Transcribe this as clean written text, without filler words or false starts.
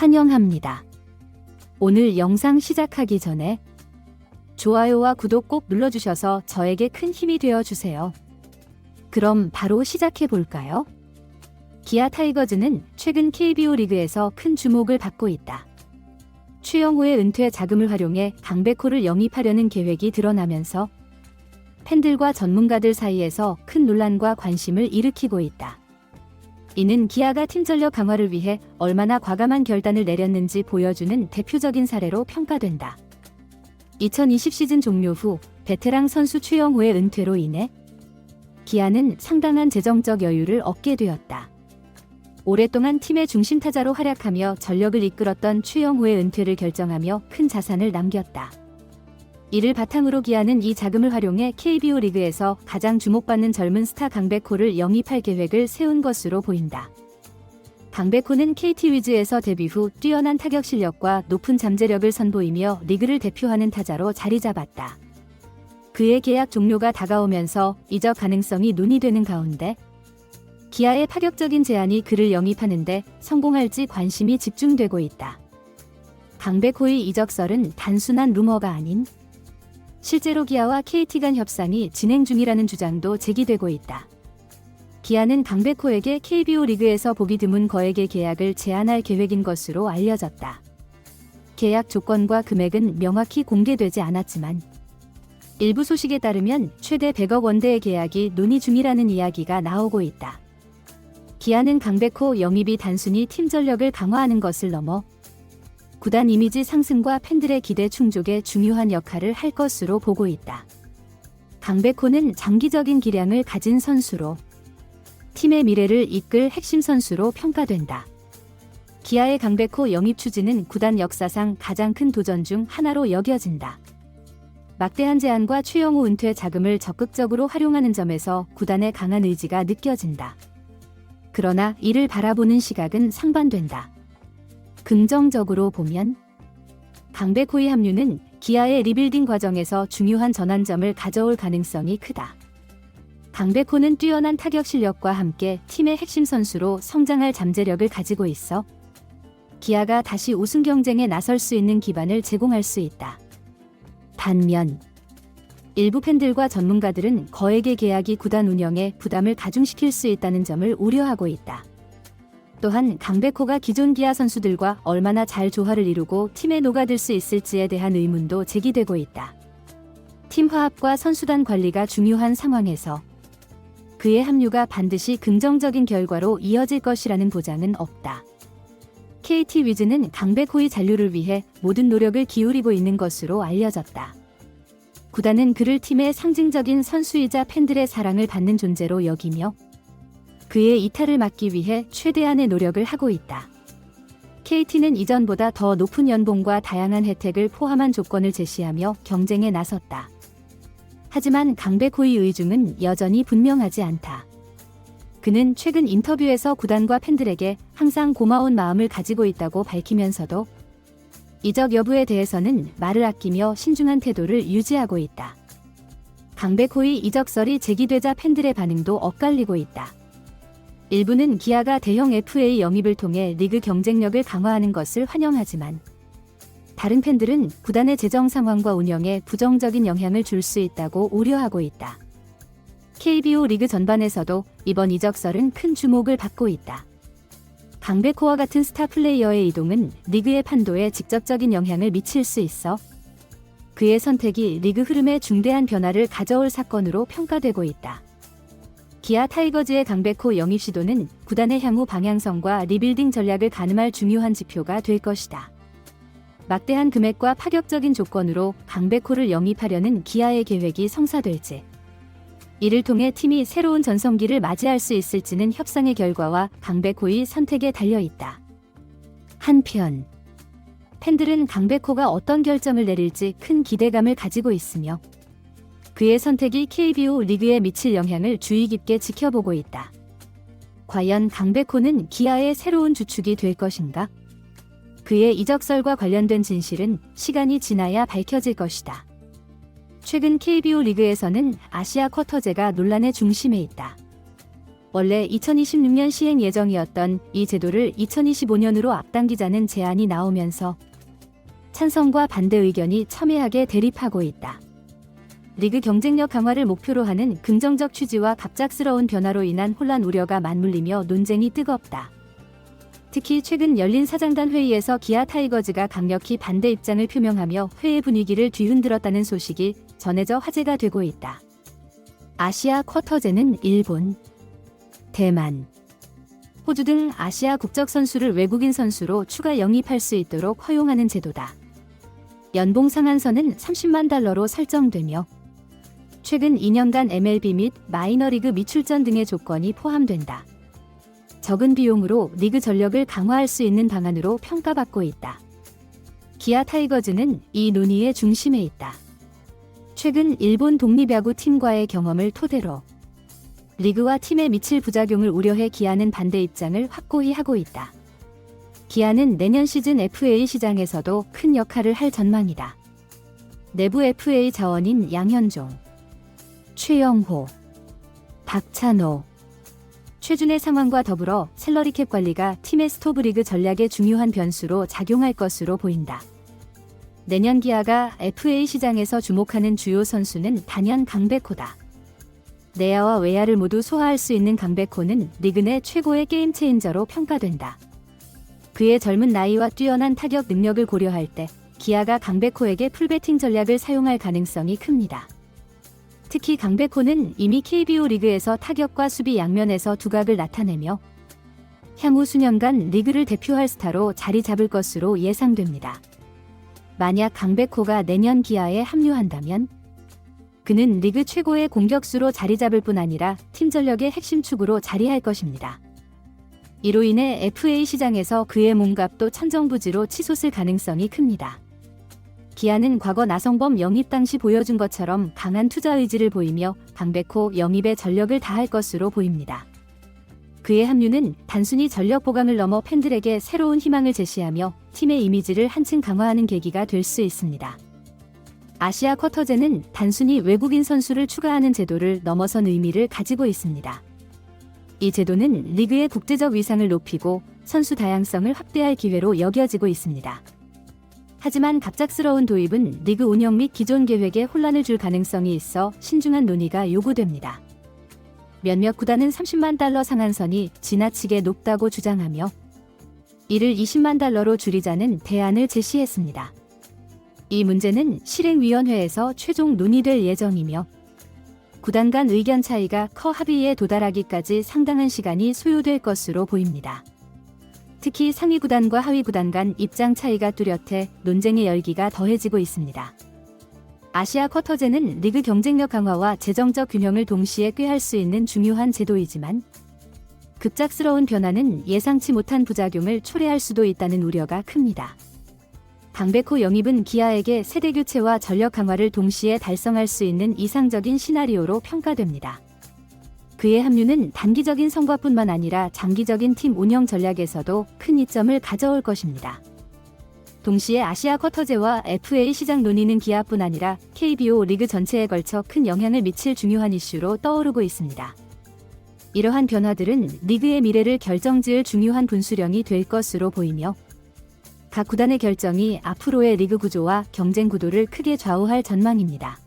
환영합니다. 오늘 영상 시작하기 전에 좋아요와 구독 꼭 눌러주셔서 저에게 큰 힘이 되어주세요. 그럼 바로 시작해 볼까요? 기아 타이거즈는 최근 KBO 리그에서 큰 주목을 받고 있다. 추영호의 은퇴 자금을 활용해 강백호를 영입하려는 계획이 드러나면서 팬들과 전문가들 사이에서 큰 논란과 관심을 일으키고 있다. 이는 기아가 팀 전력 강화를 위해 얼마나 과감한 결단을 내렸는지 보여주는 대표적인 사례로 평가된다. 2020 시즌 종료 후 베테랑 선수 추영호의 은퇴로 인해 기아는 상당한 재정적 여유를 얻게 되었다. 오랫동안 팀의 중심 타자로 활약하며 전력을 이끌었던 추영호의 은퇴를 결정하며 큰 자산을 남겼다. 이를 바탕으로 기아는 이 자금을 활용해 KBO 리그에서 가장 주목받는 젊은 스타 강백호를 영입할 계획을 세운 것으로 보인다. 강백호는 KT 위즈에서 데뷔 후 뛰어난 타격 실력과 높은 잠재력을 선보이며 리그를 대표하는 타자로 자리 잡았다. 그의 계약 종료가 다가오면서 이적 가능성이 논의되는 가운데 기아의 파격적인 제안이 그를 영입하는데 성공할지 관심이 집중되고 있다. 강백호의 이적설은 단순한 루머가 아닌 실제로 기아와 KT 간 협상이 진행 중이라는 주장도 제기되고 있다. 기아는 강백호에게 KBO 리그에서 보기 드문 거액의 계약을 제안할 계획인 것으로 알려졌다. 계약 조건과 금액은 명확히 공개되지 않았지만 일부 소식에 따르면 최대 100억 원대의 계약이 논의 중이라는 이야기가 나오고 있다. 기아는 강백호 영입이 단순히 팀 전력을 강화하는 것을 넘어 구단 이미지 상승과 팬들의 기대 충족에 중요한 역할을 할 것으로 보고 있다. 강백호는 장기적인 기량을 가진 선수로 팀의 미래를 이끌 핵심 선수로 평가된다. 기아의 강백호 영입 추진은 구단 역사상 가장 큰 도전 중 하나로 여겨진다. 막대한 제안과 추영호 은퇴 자금을 적극적으로 활용하는 점에서 구단의 강한 의지가 느껴진다. 그러나 이를 바라보는 시각은 상반된다. 긍정적으로 보면 강백호의 합류는 기아의 리빌딩 과정에서 중요한 전환점을 가져올 가능성이 크다. 강백호는 뛰어난 타격 실력과 함께 팀의 핵심 선수로 성장할 잠재력을 가지고 있어 기아가 다시 우승 경쟁에 나설 수 있는 기반을 제공할 수 있다. 반면 일부 팬들과 전문가들은 거액의 계약이 구단 운영에 부담을 가중시킬 수 있다는 점을 우려하고 있다. 또한 강백호가 기존 기아 선수들과 얼마나 잘 조화를 이루고 팀에 녹아들 수 있을지에 대한 의문도 제기되고 있다. 팀 화합과 선수단 관리가 중요한 상황에서 그의 합류가 반드시 긍정적인 결과로 이어질 것이라는 보장은 없다. KT 위즈는 강백호의 잔류를 위해 모든 노력을 기울이고 있는 것으로 알려졌다. 구단은 그를 팀의 상징적인 선수이자 팬들의 사랑을 받는 존재로 여기며 그의 이탈을 막기 위해 최대한의 노력을 하고 있다. KT는 이전보다 더 높은 연봉과 다양한 혜택을 포함한 조건을 제시하며 경쟁에 나섰다. 하지만 강백호의 의중은 여전히 분명하지 않다. 그는 최근 인터뷰에서 구단과 팬들에게 항상 고마운 마음을 가지고 있다고 밝히면서도 이적 여부에 대해서는 말을 아끼며 신중한 태도를 유지하고 있다. 강백호의 이적설이 제기되자 팬들의 반응도 엇갈리고 있다. 일부는 기아가 대형 FA 영입을 통해 리그 경쟁력을 강화하는 것을 환영하지만 다른 팬들은 구단의 재정 상황과 운영에 부정적인 영향을 줄 수 있다고 우려하고 있다. KBO 리그 전반에서도 이번 이적설은 큰 주목을 받고 있다. 강백호와 같은 스타 플레이어의 이동은 리그의 판도에 직접적인 영향을 미칠 수 있어 그의 선택이 리그 흐름에 중대한 변화를 가져올 사건으로 평가되고 있다. 기아 타이거즈의 강백호 영입 시도는 구단의 향후 방향성과 리빌딩 전략을 가늠할 중요한 지표가 될 것이다. 막대한 금액과 파격적인 조건으로 강백호를 영입하려는 기아의 계획이 성사될지, 이를 통해 팀이 새로운 전성기를 맞이할 수 있을지는 협상의 결과와 강백호의 선택에 달려 있다. 한편 팬들은 강백호가 어떤 결정을 내릴지 큰 기대감을 가지고 있으며 그의 선택이 KBO 리그에 미칠 영향을 주의 깊게 지켜보고 있다. 과연 강백호는 기아의 새로운 주축이 될 것인가? 그의 이적설과 관련된 진실은 시간이 지나야 밝혀질 것이다. 최근 KBO 리그에서는 아시아 쿼터제가 논란의 중심에 있다. 원래 2026년 시행 예정이었던 이 제도를 2025년으로 앞당기자는 제안이 나오면서 찬성과 반대 의견이 첨예하게 대립하고 있다. 리그 경쟁력 강화를 목표로 하는 긍정적 취지와 갑작스러운 변화로 인한 혼란 우려가 맞물리며 논쟁이 뜨겁다. 특히 최근 열린 사장단 회의에서 기아 타이거즈가 강력히 반대 입장을 표명하며 회의 분위기를 뒤흔들었다는 소식이 전해져 화제가 되고 있다. 아시아 쿼터제는 일본, 대만, 호주 등 아시아 국적 선수를 외국인 선수로 추가 영입할 수 있도록 허용하는 제도다. 연봉 상한선은 $300,000로 설정되며 최근 2년간 MLB 및 마이너리그 미출전 등의 조건이 포함된다. 적은 비용으로 리그 전력을 강화할 수 있는 방안으로 평가받고 있다. 기아 타이거즈는 이 논의의 중심에 있다. 최근 일본 독립야구 팀과의 경험을 토대로 리그와 팀에 미칠 부작용을 우려해 기아는 반대 입장을 확고히 하고 있다. 기아는 내년 시즌 FA 시장에서도 큰 역할을 할 전망이다. 내부 FA 자원인 양현종, 최영호, 박찬호, 최준의 상황과 더불어 셀러리캡 관리가 팀의 스토브리그 전략의 중요한 변수로 작용할 것으로 보인다. 내년 기아가 FA 시장에서 주목하는 주요 선수는 단연 강백호다. 내야와 외야를 모두 소화할 수 있는 강백호는 리그 내 최고의 게임 체인저로 평가된다. 그의 젊은 나이와 뛰어난 타격 능력을 고려할 때 기아가 강백호에게 풀배팅 전략을 사용할 가능성이 큽니다. 특히 강백호는 이미 KBO 리그에서 타격과 수비 양면에서 두각을 나타내며 향후 수년간 리그를 대표할 스타로 자리 잡을 것으로 예상됩니다. 만약 강백호가 내년 기아에 합류한다면 그는 리그 최고의 공격수로 자리 잡을 뿐 아니라 팀 전력의 핵심 축으로 자리할 것입니다. 이로 인해 FA 시장에서 그의 몸값도 천정부지로 치솟을 가능성이 큽니다. 기아는 과거 나성범 영입 당시 보여준 것처럼 강한 투자 의지를 보이며 강백호 영입에 전력을 다할 것으로 보입니다. 그의 합류는 단순히 전력 보강을 넘어 팬들에게 새로운 희망을 제시하며 팀의 이미지를 한층 강화하는 계기가 될 수 있습니다. 아시아 쿼터제는 단순히 외국인 선수를 추가하는 제도를 넘어선 의미를 가지고 있습니다. 이 제도는 리그의 국제적 위상을 높이고 선수 다양성을 확대할 기회로 여겨지고 있습니다. 하지만 갑작스러운 도입은 리그 운영 및 기존 계획에 혼란을 줄 가능성이 있어 신중한 논의가 요구됩니다. 몇몇 구단은 $300,000 상한선이 지나치게 높다고 주장하며 이를 $200,000로 줄이자는 대안을 제시했습니다. 이 문제는 실행위원회에서 최종 논의될 예정이며 구단 간 의견 차이가 커 합의에 도달하기까지 상당한 시간이 소요될 것으로 보입니다. 특히 상위 구단과 하위 구단 간 입장 차이가 뚜렷해 논쟁의 열기가 더해지고 있습니다. 아시아 쿼터제는 리그 경쟁력 강화와 재정적 균형을 동시에 꾀할 수 있는 중요한 제도이지만 급작스러운 변화는 예상치 못한 부작용을 초래할 수도 있다는 우려가 큽니다. 강백호 영입은 기아에게 세대 교체와 전력 강화를 동시에 달성할 수 있는 이상적인 시나리오로 평가됩니다. 그의 합류는 단기적인 성과뿐만 아니라 장기적인 팀 운영 전략에서도 큰 이점을 가져올 것입니다. 동시에 아시아 쿼터제와 FA 시장 논의는 기아뿐 아니라 KBO 리그 전체에 걸쳐 큰 영향을 미칠 중요한 이슈로 떠오르고 있습니다. 이러한 변화들은 리그의 미래를 결정지을 중요한 분수령이 될 것으로 보이며 각 구단의 결정이 앞으로의 리그 구조와 경쟁 구도를 크게 좌우할 전망입니다.